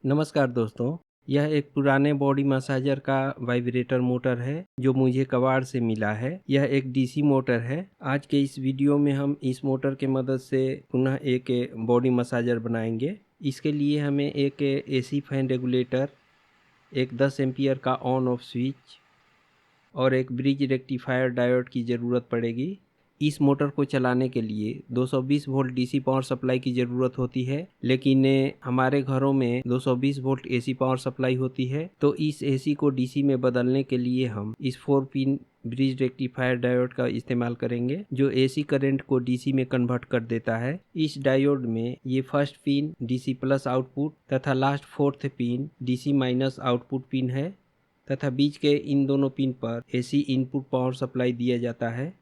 नमस्कार दोस्तों, यह एक पुराने बॉडी मसाजर का वाइब्रेटर मोटर है जो मुझे कबाड़ से मिला है। यह एक डीसी मोटर है। आज के इस वीडियो में हम इस मोटर के मदद से पुनः एक बॉडी मसाजर बनाएंगे। इसके लिए हमें एक एसी फैन रेगुलेटर, एक 10 एम्पियर का ऑन ऑफ स्विच और एक ब्रिज रेक्टिफायर डायोड की ज़रूरत पड़ेगी। इस मोटर को चलाने के लिए 220 वोल्ट डीसी पावर सप्लाई की ज़रूरत होती है, लेकिन हमारे घरों में 220 वोल्ट एसी पावर सप्लाई होती है। तो इस एसी को डीसी में बदलने के लिए हम इस 4 पिन ब्रिज रेक्टिफायर डायोड का इस्तेमाल करेंगे, जो एसी करंट को डीसी में कन्वर्ट कर देता है। इस डायोड में ये first pin DC plus output तथा last fourth pin DC minus output pin है तथा बीच के इन दोनों पिन पर एसी इनपुट पावर सप्लाई दिया जाता है।